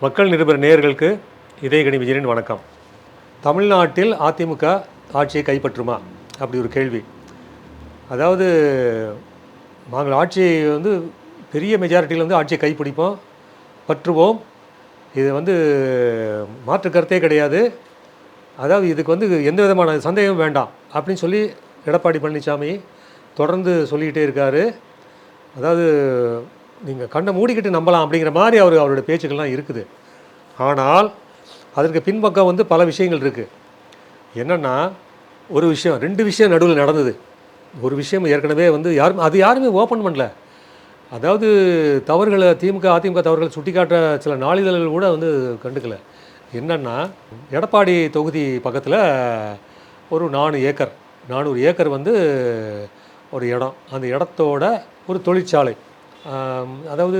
மக்கள் நிருபர் நேயர்களுக்கு இதயகனி விஜயனின் வணக்கம். தமிழ்நாட்டில் அதிமுக ஆட்சியை கைப்பற்றுமா அப்படி ஒரு கேள்வி. அதாவது நாங்கள் ஆட்சியை பெரிய மெஜாரிட்டியில் ஆட்சியை கைப்பிடிப்போம், பற்றுவோம். இது மாற்று கருத்தே கிடையாது. அதாவது இதுக்கு எந்த விதமான சந்தேகம் வேண்டாம் அப்படின்னு சொல்லி எடப்பாடி பழனிசாமி தொடர்ந்து சொல்லிக்கிட்டே இருக்கார். அதாவது நீங்கள் கண்ணை மூடிக்கிட்டு நம்பலாம் அப்படிங்கிற மாதிரி அவருடைய பேச்சுக்கள்லாம் இருக்குது. ஆனால் அதற்கு பின்பக்கம் பல விஷயங்கள் இருக்குது. என்னென்னா, ஒரு விஷயம், ரெண்டு விஷயம் நடுவில் நடந்தது. ஒரு விஷயம் ஏற்கனவே யாருமே ஓப்பன் பண்ணல. அதாவது தவறுகளை அதிமுக தவறுகளை சுட்டி காட்டுற சில நாளிதழ்கள் கூட கண்டுக்கல. என்னென்னா, எடப்பாடி தொகுதி பக்கத்தில் ஒரு 400 ஏக்கர் ஒரு இடம். அந்த இடத்தோட ஒரு தொழிற்சாலை, அதாவது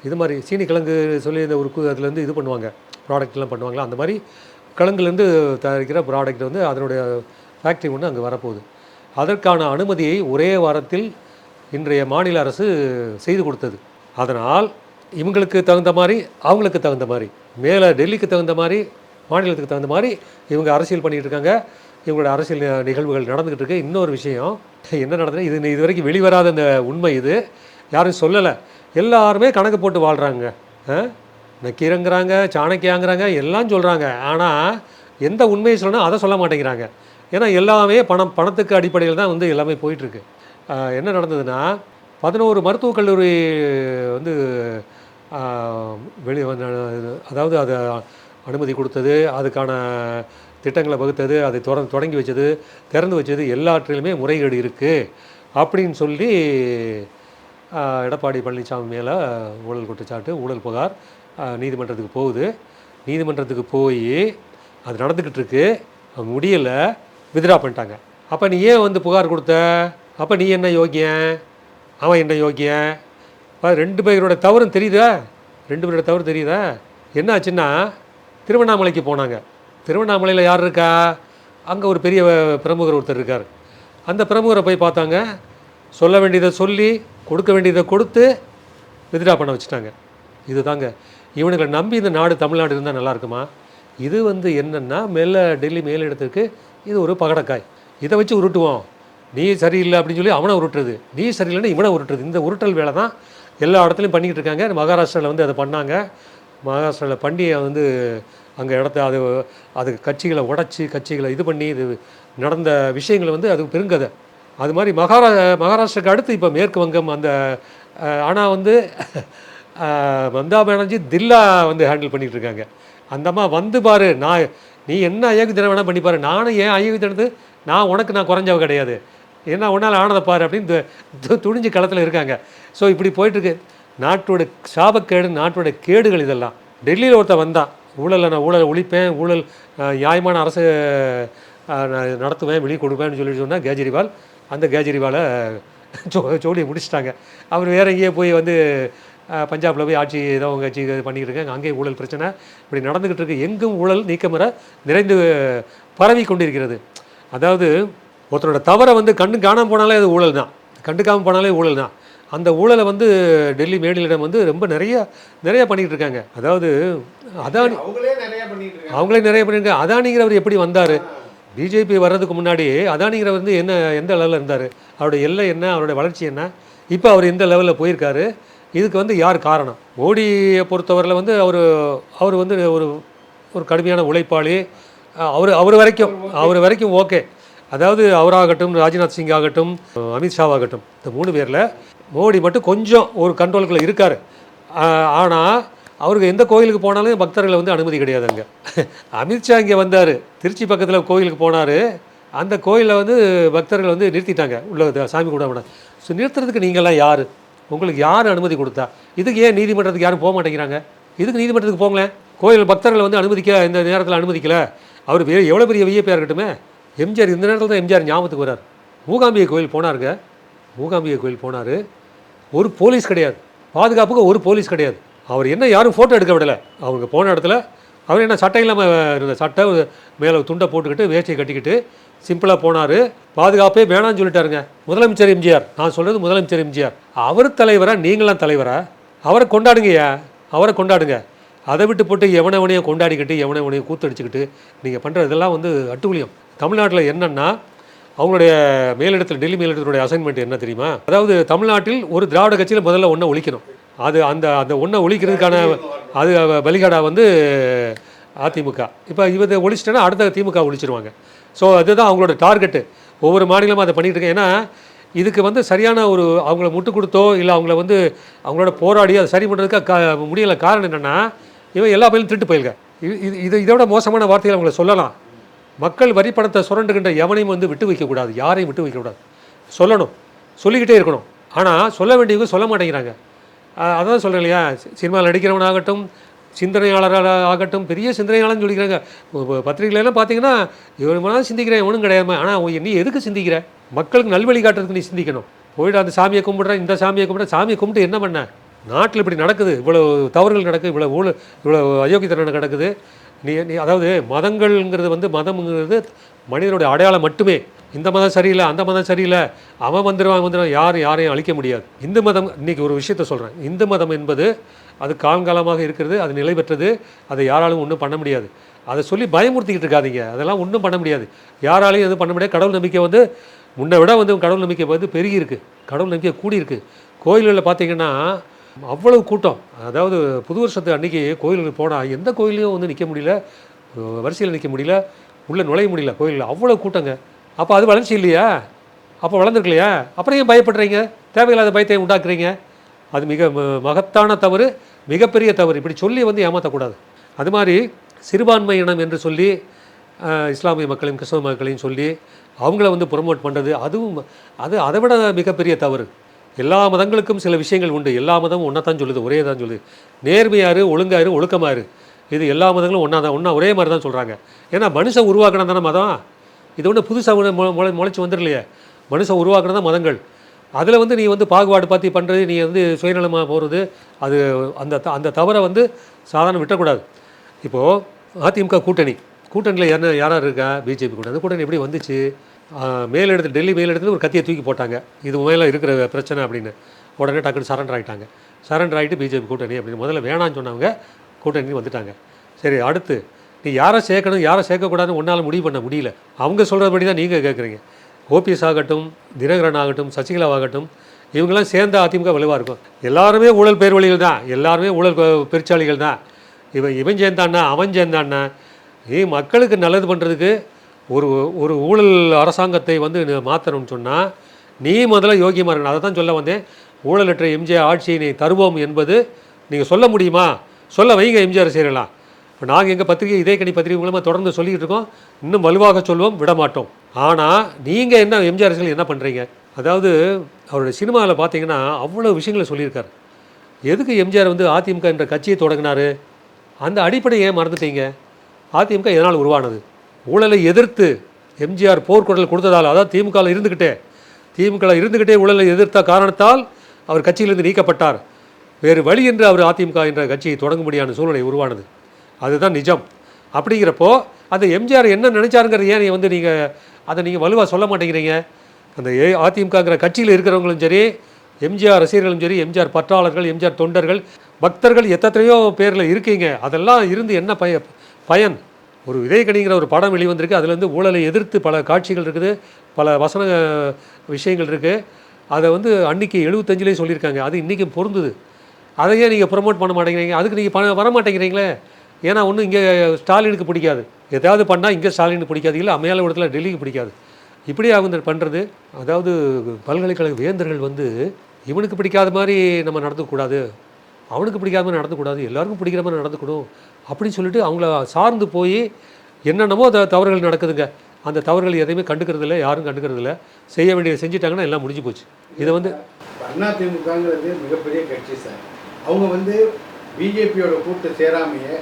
இது மாதிரி சீனி கிழங்கு சொல்லி இந்த அதுலேருந்து இது பண்ணுவாங்க, ப்ராடக்ட்லாம் பண்ணுவாங்களா, அந்த மாதிரி கிழங்குலேருந்து தயாரிக்கிற ப்ராடக்ட் அதனுடைய ஃபேக்ட்ரி ஒன்று அங்கே வரப்போகுது. அதற்கான அனுமதியை ஒரே வாரத்தில் இன்றைய மாநில அரசு செய்து கொடுத்தது. அதனால் இவங்களுக்கு தகுந்த மாதிரி, அவங்களுக்கு தகுந்த மாதிரி, மேலே டெல்லிக்கு தகுந்த மாதிரி, மாநிலத்துக்கு தகுந்த மாதிரி இவங்க அரசியல் பண்ணிகிட்டு இருக்காங்க. இவங்களோட அரசியல் நிகழ்வுகள் நடந்துக்கிட்டு இருக்கு. இன்னொரு விஷயம் என்ன நடந்தது, இது வரைக்கும் வெளிவராத இந்த உண்மை, இது யாரும் சொல்லலை. எல்லாருமே கணக்கு போட்டு வாழ்கிறாங்க. நக்கீரங்கிறாங்க, சாணக்கியாங்கிறாங்க, எல்லாம் சொல்கிறாங்க. ஆனால் எந்த உண்மையை சொல்லணும் அதை சொல்ல மாட்டேங்கிறாங்க. ஏன்னா எல்லாமே பணத்துக்கு அடிப்படையில் தான் எல்லாமே போயிட்டுருக்கு. என்ன நடந்ததுன்னா, 11 மருத்துவக் கல்லூரி அதாவது அதை அனுமதி கொடுத்தது, அதுக்கான திட்டங்களை வகுத்தது, அதை தொடங்கி வச்சது, திறந்து வச்சது, எல்லாற்றிலுமே முறைகேடு இருக்குது அப்படின்னு சொல்லி எடப்பாடி பழனிசாமி மேலே ஊழல் குற்றச்சாட்டு, ஊழல் புகார் நீதிமன்றத்துக்கு போகுது. நீதிமன்றத்துக்கு போய் அது நடந்துக்கிட்டு இருக்கு. முடியலை, வித்ட்ரா பண்ணிட்டாங்க. அப்போ நீ ஏன் புகார் கொடுத்த? அப்போ நீ என்ன யோக்கியன், அவன் என்ன யோக்கியன்? ரெண்டு பேரோட தவறும் தெரியுதா? என்ன ஆச்சுன்னா, திருவண்ணாமலைக்கு போனாங்க. திருவண்ணாமலையில் யார் இருக்கா? அங்கே ஒரு பெரிய பிரமுகர் ஒருத்தர் இருக்கார். அந்த பிரமுகரை போய் பார்த்தாங்க. சொல்ல வேண்டியதை சொல்லி, கொடுக்க வேண்டியதை கொடுத்து வித்ட்ரா பண்ண வச்சுட்டாங்க. இது தாங்க இவனுங்களை நம்பி இந்த நாடு, தமிழ்நாடு இருந்தால் நல்லா இருக்குமா? இது என்னென்னா, டெல்லி மேலிடத்துக்கு இது ஒரு பகடக்காய். இதை வச்சு உருட்டுவோம். நீ சரியில்லை அப்படின்னு சொல்லி அவனை உருட்டுறது, நீ சரியில்லைன்னு இவனை உருட்டுறது. இந்த உருட்டல் வேலை தான் எல்லா இடத்துலையும் பண்ணிக்கிட்டு இருக்காங்க. மகாராஷ்டிராவில் அதை பண்ணாங்க. மகாராஷ்டிராவில் பண்ணி அங்கே இடத்த அது கட்சிகளை உடச்சி, கட்சிகளை இது பண்ணி, இது நடந்த விஷயங்கள் அது பெருங்கதை. அது மாதிரி மகாராஷ்டிராவுக்கு அடுத்து இப்போ மேற்கு வங்கம். ஆனால் மம்தா பானர்ஜி தில்லா ஹேண்டில் பண்ணிகிட்டு இருக்காங்க. அந்தம்மா பாரு, நீ என்ன அயோக்கியத்தனம் வேணால் பண்ணிப்பாரு, நானும் ஏன் அயோக்கியத்தனது, நான் குறைஞ்சவ கிடையாது, என்ன ஒன்றால் ஆனதை பாரு அப்படின்னு துணிஞ்சு களத்தில் இருக்காங்க. ஸோ இப்படி போயிட்டுருக்கு. நாட்டோட சாபக்கேடு, நாட்டோட கேடுகள் இதெல்லாம். டெல்லியில் ஒருத்தர் வந்தான், ஊழலை ஒழிப்பேன், ஊழல் நியாயமான அரசு நடத்துவேன், வெளியே கொடுப்பேன்னு சொல்லிட்டு சொன்னால் கேஜ்ரிவால். அந்த கேஜ்ரிவாலை ஜோலியை முடிச்சிட்டாங்க. அவர் வேறு எங்கேயே போய் பஞ்சாபில் போய் ஆட்சி ஏதோ அவங்க ஆட்சி பண்ணிக்கிட்டு இருக்காங்க. அங்கேயே ஊழல் பிரச்சனை இப்படி நடந்துக்கிட்டு இருக்குது. எங்கும் ஊழல் நீக்கமர நிறைந்து பரவி கொண்டிருக்கிறது. அதாவது ஒருத்தரோட தவறை கண்ணு காணாமல் போனாலே அது ஊழல் தான், கண்டுக்காமல் போனாலே ஊழல் தான். அந்த ஊழலை டெல்லி மேலிடம் ரொம்ப நிறைய பண்ணிக்கிட்டு இருக்காங்க. அதாவது அதானி அவங்களே நிறைய பண்ணியிருக்காங்க. அதானிங்கிறவர் எப்படி வந்தார்? பிஜேபி வர்றதுக்கு முன்னாடி அதானிங்கிறவர் எந்த லெவலில் இருந்தார்? அவருடைய எல்லை என்ன, அவருடைய வளர்ச்சி என்ன? இப்போ அவர் எந்த லெவலில் போயிருக்காரு? இதுக்கு யார் காரணம்? மோடியை பொறுத்தவரையில் அவர் ஒரு கடுமையான உழைப்பாளி. அவர் வரைக்கும் ஓகே. அதாவது அவராகட்டும், ராஜ்நாத் சிங் ஆகட்டும், அமித்ஷாவாகட்டும், இந்த 3 பேரில் மோடி மட்டும் கொஞ்சம் ஒரு கண்ட்ரோலுக்குள்ளே இருக்கார். ஆனால் அவருக்கு எந்த கோயிலுக்கு போனாலும் பக்தர்களை அனுமதி கிடையாது. அங்கே அமித்ஷா இங்கே வந்தார், திருச்சி பக்கத்தில் கோயிலுக்கு போனார். அந்த கோயிலில் பக்தர்கள் நிறுத்திட்டாங்க, உள்ள சாமி கூட விட. ஸோ நிறுத்துறதுக்கு நீங்கள்லாம் யார்? உங்களுக்கு யார் அனுமதி கொடுத்தா? இதுக்கு ஏன் நீதிமன்றத்துக்கு யாரும் போக மாட்டேங்கிறாங்க? இதுக்கு நீதிமன்றத்துக்கு போங்களேன். கோயில் பக்தர்கள் அனுமதிக்க இந்த நேரத்தில் அனுமதிக்கலை. அவர் எவ்வளோ பெரிய விஐபியாக இருக்கட்டுமே. எம்ஜிஆர் இந்த நேரத்தில் தான் எம்ஜிஆர் ஞாபகத்துக்கு வரார். மூகாம்பிகை கோயில் போனாருங்க. மூகாம்பிகை கோயில் போனார், ஒரு போலீஸ் கிடையாது, பாதுகாப்புக்கு ஒரு போலீஸ் கிடையாது. அவர் என்ன யாரும் ஃபோட்டோ எடுக்க விடலை. அவங்க போன இடத்துல அவர் என்ன சட்டை இல்லாமல் இருந்த சட்டை மேலே துண்டை போட்டுக்கிட்டு வேஷ்டியை கட்டிக்கிட்டு சிம்பிளாக போனார். பாதுகாப்பே வேணான்னு சொல்லிட்டாருங்க முதலமைச்சர் எம்ஜிஆர். நான் சொல்கிறது முதலமைச்சர் எம்ஜிஆர். அவர் தலைவராக, நீங்களாம் தலைவரா? அவரை கொண்டாடுங்கய்யா. அவரை கொண்டாடுங்க. அதை விட்டு போட்டு எவனவனையும் கொண்டாடிக்கிட்டு எவனவனையும் கூத்தடிச்சுக்கிட்டு நீங்கள் பண்ணுற இதெல்லாம் வந்து அட்டூழியம். தமிழ்நாட்டில் என்னென்னா அவங்களுடைய மேலிடத்தில் டெல்லி மேலிடத்துடைய அசைன்மெண்ட் என்ன தெரியுமா? அதாவது தமிழ்நாட்டில் ஒரு திராவிட கட்சியில் முதல்ல ஒன்றை ஒழிக்கணும். அது அந்த அந்த ஒன்றை ஒழிக்கிறதுக்கான அது பலிகடா வந்து அதிமுக. இப்போ இதை ஒழிச்சிட்டேன்னா அடுத்த திமுக ஒழிச்சிருவாங்க. ஸோ அதுதான் அவங்களோட டார்கெட்டு. ஒவ்வொரு மாநிலமும் அதை பண்ணிகிட்டு இருக்கேன். ஏன்னா இதுக்கு வந்து சரியான ஒரு அவங்கள முட்டு கொடுத்தோ இல்லை அவங்கள வந்து அவங்களோட போராடி அதை சரி பண்ணுறதுக்காக முடியலை. காரணம் என்னென்னா இவன் எல்லா பயிலும் திருட்டு போயிருக்க. இதோட மோசமான வார்த்தைகள் அவங்கள சொல்லலாம். மக்கள் வரி பணத்தை சுரண்டுகின்ற எவனையும் வந்து விட்டு வைக்கக்கூடாது, யாரையும் விட்டு வைக்கக்கூடாது. சொல்லணும், சொல்லிக்கிட்டே இருக்கணும். ஆனால் சொல்ல வேண்டியவங்க சொல்ல மாட்டேங்கிறாங்க. அதான் சொல்கிறேன் இல்லையா, சினிமாவில் நடிக்கிறவனாகட்டும் சிந்தனையாளராக ஆகட்டும் பெரிய சிந்தனையாளர்னு சொல்லிக்கிறாங்க. பத்திரிகைகளெல்லாம் பார்த்தீங்கன்னா இவன் சிந்திக்கிறேன் இவனும் கிடையாது. ஆனால் நீ எதுக்கு சிந்திக்கிற? மக்களுக்கு நல்வழி காட்டுறதுக்கு நீ சிந்திக்கணும். போய்ட்டு அந்த சாமியை கும்பிட்றேன் இந்த சாமியை கும்பிட்றேன். சாமியை கும்பிட்டு என்ன பண்ண? நாட்டில் இப்படி நடக்குது, இவ்வளோ தவறுகள் நடக்குது, இவ்வளோ அயோக்கியத்தனம் நடக்குது. நீ அதாவது மதங்கள்ங்கிறது வந்து மதம்ங்கிறது மனிதனுடைய அடையாளம் மட்டுமே. இந்த மதம் சரியில்லை அந்த மதம் சரியில்லை அவன் வந்துடுவான் யாரையும் அழிக்க முடியாது. இந்து மதம் இன்றைக்கி ஒரு விஷயத்த சொல்கிறேன். இந்து மதம் என்பது அது காலங்காலமாக இருக்கிறது, அது நிலை பெற்றது, அதை யாராலும் ஒன்றும் பண்ண முடியாது. அதை சொல்லி பயமுறுத்திக்கிட்டு இருக்காதீங்க. அதெல்லாம் ஒன்றும் பண்ண முடியாது, யாராலையும் எதுவும் பண்ண முடியாது. கடவுள் நம்பிக்கை வந்து முன்னை விட வந்து கடவுள் நம்பிக்கை வந்து பெருகி இருக்குது, கடவுள் நம்பிக்கை கூடியிருக்கு. கோயில்களில் பார்த்தீங்கன்னா அவ்வளவு கூட்டம். அதாவது புது வருஷத்து அன்றைக்கி கோயிலுக்கு போனால் எந்த கோயிலையும் வந்து நிற்க முடியல, வரிசையில் நிற்க முடியல, உள்ளே நுழைய முடியல கோயிலில், அவ்வளோ கூட்டங்க. அப்போ அது வளர்ச்சி இல்லையா? அப்போ வளர்ந்துருக்கு இல்லையா? அப்புறம் ஏன் பயப்படுறீங்க? தேவையில்லாத பயத்தை உண்டாக்குறீங்க. அது மிக மகத்தான தவறு, மிகப்பெரிய தவறு. இப்படி சொல்லி வந்து ஏமாற்றக்கூடாது. அது மாதிரி சிறுபான்மை இனம் என்று சொல்லி இஸ்லாமிய மக்களையும் கிறிஸ்தவ மக்களையும் சொல்லி அவங்கள வந்து ப்ரொமோட் பண்ணுறது, அதுவும் அதை விட மிகப்பெரிய தவறு. எல்லா மதங்களுக்கும் சில விஷயங்கள் உண்டு. எல்லா மதமும் ஒன்றா தான் சொல்லுது, ஒரே தான் சொல்லுது. நேர்மையாரு, ஒழுங்காரு, ஒழுக்கமாரு, இது எல்லா மதங்களும் ஒன்றா ஒரே மாதிரி தான் சொல்கிறாங்க. ஏன்னா மனுஷன் உருவாக்கின தானே மதம். இது ஒன்று புதுசாக முளைச்சி வந்துடலையே. மனுஷன் உருவாக்கின தான் மதங்கள். அதில் வந்து நீ வந்து பாகுபாடு பார்த்து பண்ணுறது, நீ வந்து சுயநலமாக போகிறது, அது அந்த தவறை வந்து சாதாரண விட்டக்கூடாது. இப்போது அதிமுக கூட்டணியில் யாராக இருக்கா? பிஜேபி கூட்டணி. அந்த கூட்டணி எப்படி வந்துச்சு? மேலிடத்தில் டெல்லி மேலிடத்தில் ஒரு கத்தியை தூக்கி போட்டாங்க, இது மேலே இருக்கிற பிரச்சனை அப்படின்னு. உடனே டக்குன்னு சரண்டர் ஆகிட்டு பிஜேபி கூட்டணி அப்படின்னு முதல்ல வேணான்னு சொன்னவங்க கூட்டணி வந்துட்டாங்க. சரி, அடுத்து நீ யாரை சேர்க்கணும் யாரை சேர்க்கக்கூடாதுன்னு ஒன்றால் முடிவு பண்ண முடியல. அவங்க சொல்கிறபடி தான் நீங்கள் கேட்குறீங்க. ஓபிஎஸ் ஆகட்டும், தினகரன் ஆகட்டும், சசிகலாவாகட்டும், இவங்கெல்லாம் சேர்ந்த அதிமுக வலுவாக இருக்கும். எல்லாருமே ஊழல் பேர்வழிகள் தான், எல்லாருமே ஊழல் பெருச்சாளிகள் தான். இவன் சேர்ந்தான்னா அவன் சேர்ந்தான்னா, நீ மக்களுக்கு நல்லது பண்ணுறதுக்கு ஒரு ஊழல் அரசாங்கத்தை வந்து மாற்றணும்னு சொன்னால் நீ முதல்ல யோகியமாக இருக்கணும். அதை தான் சொல்ல வந்தேன். ஊழலற்ற எம்ஜிஆர் ஆட்சியினை தருவோம் என்பது நீங்கள் சொல்ல முடியுமா? சொல்ல வைங்க, எம்ஜிஆர் செய்யலாம். இப்போ நாங்கள் எங்கள் பத்திரிகை இதயக்கணி பத்திரிகை மூலமாக தொடர்ந்து சொல்லிக்கிட்டு இருக்கோம், இன்னும் வலுவாக சொல்வோம், விட மாட்டோம். ஆனால் நீங்கள் என்ன எம்ஜிஆர் என்ன பண்ணுறீங்க? அதாவது அவருடைய சினிமாவில் பார்த்தீங்கன்னா அவ்வளோ விஷயங்களை சொல்லியிருக்காரு. எதுக்கு எம்ஜிஆர் வந்து அதிமுக என்ற கட்சியை தொடங்கினார்? அந்த அடிப்படையை ஏன் மறந்துட்டீங்க? அதிமுக எதனால் உருவானது? ஊழலை எதிர்த்து எம்ஜிஆர் போர்க்குரல் கொடுத்ததால், அதாவது திமுகவில் இருந்துக்கிட்டே ஊழலை எதிர்த்த காரணத்தால் அவர் கட்சியிலிருந்து நீக்கப்பட்டார். வேறு வழி என்று அவர் அதிமுக என்ற கட்சியை தொடங்க முடியாத சூழ்நிலை உருவானது. அதுதான் நிஜம். அப்படிங்கிறப்போ அந்த எம்ஜிஆர் என்ன நினச்சாருங்கிறது ஏன் வந்து அதை நீங்கள் வலுவாக சொல்ல மாட்டேங்கிறீங்க? அந்த அதிமுகங்கிற கட்சியில் இருக்கிறவங்களும் சரி, எம்ஜிஆர் ரசிகர்களும் சரி, எம்ஜிஆர் பற்றாளர்கள், எம்ஜிஆர் தொண்டர்கள், பக்தர்கள் எத்தனையோ பேரில் இருக்கீங்க. அதெல்லாம் இருந்து என்ன பயன்? ஒரு இதயக்கணிங்கிற ஒரு படம் வெளிவந்திருக்கு, அதுலேருந்து ஊழலை எதிர்த்து பல காட்சிகள் இருக்குது, பல வசன விஷயங்கள் இருக்குது. அதை வந்து அன்றைக்கி 75லேயே சொல்லியிருக்காங்க, அது இன்றைக்கும் பொருந்துது. அதையே நீங்கள் ப்ரொமோட் பண்ண மாட்டேங்கிறீங்க. அதுக்கு நீங்கள் வர மாட்டேங்கிறீங்களே. ஏன்னா ஒன்றும் இங்கே ஸ்டாலினுக்கு பிடிக்காது, எதாவது பண்ணால் இங்கே ஸ்டாலினுக்கு பிடிக்காது, இல்லை அமையாத இடத்துல டெல்லிக்கு பிடிக்காது. இப்படி அவங்க பண்ணுறது. அதாவது பல்கலைக்கழக வேந்தர்கள் வந்து இவனுக்கு பிடிக்காத மாதிரி நம்ம நடந்துக்கூடாது, அவனுக்கு பிடிக்காத மாதிரி நடந்துக்கூடாது, எல்லாருக்கும் பிடிக்கிற மாதிரி நடந்துக்கணும் அப்படின்னு சொல்லிட்டு அவங்கள சார்ந்து போய் என்னென்னமோ தவறுகள் நடக்குதுங்க. அந்த தவறுகள் எதையுமே கண்டுக்கிறதில்ல, யாரும் கண்டுக்கிறதில்ல. செய்ய வேண்டியதை செஞ்சுட்டாங்கன்னா எல்லாம் முடிஞ்சு போச்சு. இதை வந்து அதிமுகங்கிறது மிகப்பெரிய கட்சி சார். அவங்க வந்து பிஜேபியோட கூட்டு சேராமையே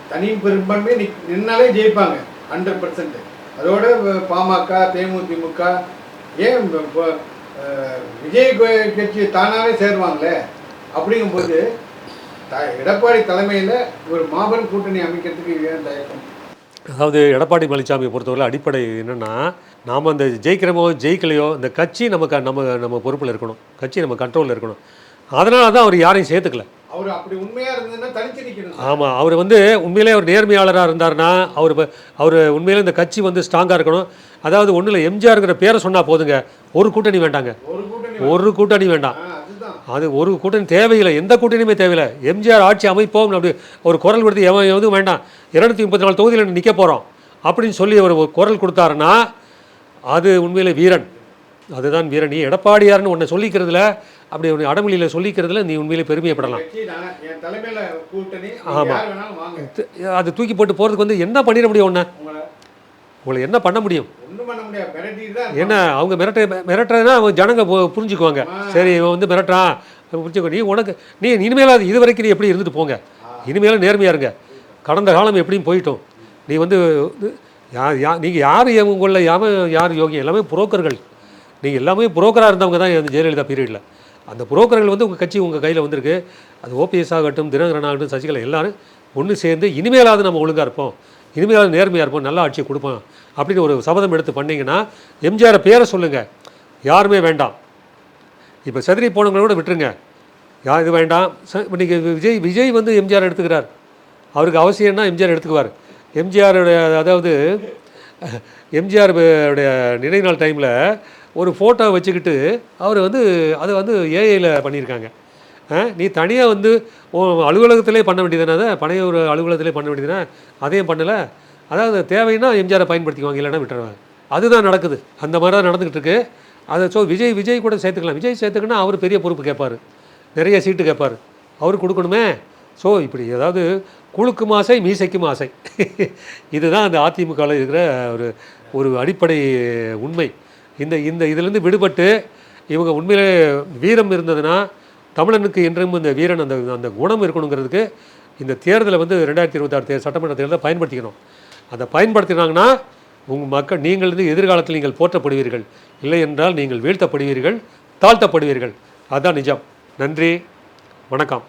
தனி பெரும்பான்மை நின்னாலே ஜெயிப்பாங்க 100%. அதோட பாமக, தேமுதிமுக, ஏன் விஜய் கட்சி தானாகவே சேருவாங்களே. அப்படிங்கும்போது எடப்பாடி தலைமையில் ஒரு மாபெரும் கூட்டணி அமைக்கிறதுக்கு ஏன் தயக்கம்? அதாவது எடப்பாடி பழனிசாமியை பொறுத்தவரை அடிப்படை என்னென்னா, நாம் அந்த ஜெயிக்கிறோமோ ஜெயிக்கலையோ இந்த கட்சி நம்ம பொறுப்பில் இருக்கணும், கட்சி நம்ம கண்ட்ரோலில் இருக்கணும். அதனால தான் அவர் யாரையும் சேர்த்துக்கல. அவர் அப்படி உண்மையா இருந்ததுன்னா தனிச்சு நிக்கணும். ஆமாம், அவர் வந்து உண்மையிலே அவர் நேர்மையாளராக இருந்தாருன்னா அவர் உண்மையிலே இந்த கட்சி வந்து ஸ்ட்ராங்காக இருக்கணும். அதாவது ஒன்றும் இல்லை, எம்ஜிஆருங்கிற பேரை சொன்னால் போதுங்க, ஒரு கூட்டணி வேண்டாங்க, ஒரு கூட்டணி வேண்டாம். அதுதான் அது ஒரு கூட்டணி தேவையில்லை, எந்த கூட்டணியுமே தேவையில்லை. எம்ஜிஆர் ஆட்சி அமைப்போம் அப்படி ஒரு குரல் கொடுத்து எதுவும் வேண்டாம், 234 தொகுதியில் நிற்க போகிறோம் அப்படின்னு சொல்லி ஒரு குரல் கொடுத்தாருன்னா அது உண்மையிலே வீரன், அதுதான் வீரன். நீ எடப்பாடியார்னு உன்னை சொல்லிக்கிறதுல, அப்படி ஒரு அடமொழியில் சொல்லிக்கிறதுல நீ உண்மையிலே பெருமையப்படலாம். என் தலைமையில கூட்டணி, ஆமாம், யார் வேணாலும் வாங்க. அது தூக்கி போட்டு போகிறதுக்கு வந்து என்ன பண்ணிட முடியும்? உங்களை என்ன பண்ண முடியும்? ஒன்றும் பண்ண முடியாது, மிரட்டிட்டு தான் என்ன அவங்க மிரட்டுறதுனா அவங்க ஜனங்க புரிஞ்சுக்குவாங்க. சரி, இவன் வந்து மிரட்டுறான் புரிஞ்சுக்கோ. நீ இனிமேல் அது இது வரைக்கும் நீ எப்படி இருந்துட்டு போங்க, இனிமேலும் நேர்மையாக இருங்க. கடந்த காலம் எப்படியும் போயிட்டோம். நீ வந்து நீங்கள் யார் உங்களில் யார் யோகியம்? எல்லாமே புரோக்கர்கள். நீங்கள் எல்லாமே புரோக்கராக இருந்தவங்க தான் அந்த ஜெயலலிதா பீரியடில். அந்த புரோக்கர்கள் வந்து உங்கள் கட்சி உங்கள் கையில் வந்திருக்கு. அது ஓபிஎஸ் ஆகட்டும், தினகரன் ஆகட்டும், சசிகலா, எல்லாரும் ஒன்று சேர்ந்து இனிமேலாவது நம்ம ஒழுங்காக இருப்போம், இனிமேலாவது நேர்மையாக இருப்போம், நல்ல ஆட்சியை கொடுப்போம் அப்படின்னு ஒரு சபதம் எடுத்து பண்ணிங்கன்னா எம்ஜிஆரை பேரை சொல்லுங்கள், யாருமே வேண்டாம். இப்போ செதறி போனவங்களோட விட்டுருங்க, இது வேண்டாம். இன்றைக்கி விஜய் வந்து எம்ஜிஆர் எடுத்துக்கிறார், அவருக்கு அவசியம்னா எம்ஜிஆர் எடுத்துக்குவார். எம்ஜிஆருடைய அதாவது எம்ஜிஆருடைய நினைவு நாள் டைமில் ஒரு ஃபோட்டோ வச்சுக்கிட்டு அவர் வந்து அதை வந்து ஏஐயில் பண்ணியிருக்காங்க. நீ தனியாக வந்து அலுவலகத்திலே பண்ண வேண்டியதுனா, பழைய ஒரு அலுவலகத்திலே பண்ண வேண்டியதுனா அதையும் பண்ணலை. அதாவது தேவைன்னா எம்ஜிஆரை பயன்படுத்திக்குவாங்க, இல்லைன்னா விட்டுருவாங்க. அதுதான் நடக்குது, அந்த மாதிரி தான் நடந்துக்கிட்டு இருக்கு. அதை விஜய் கூட சேர்த்துக்கலாம். விஜய் சேர்த்துக்குன்னா அவர் பெரிய பொறுப்பு கேட்பார், நிறைய சீட்டு கேட்பார், அவர் கொடுக்கணுமே. ஸோ இப்படி ஏதாவது குழுக்கும் ஆசை, மீசைக்கும் ஆசை, இதுதான் அந்த அதிமுகவில் இருக்கிற ஒரு அடிப்படை உண்மை. இதிலேருந்து விடுபட்டு இவங்க உண்மையிலே வீரம் இருந்ததுன்னா, தமிழனுக்கு என்றும் இந்த வீரன் அந்த குணம் இருக்கணுங்கிறதுக்கு இந்த தேர்தலை வந்து 2026 சட்டமன்ற தேர்தலை பயன்படுத்திக்கணும். அதை பயன்படுத்தினாங்கன்னா உங்கள் மக்கள், நீங்கள் வந்து எதிர்காலத்தில் நீங்கள் போற்றப்படுவீர்கள், இல்லை என்றால் நீங்கள் வீழ்த்தப்படுவீர்கள், தாழ்த்தப்படுவீர்கள். அதுதான் நிஜம். நன்றி, வணக்கம்.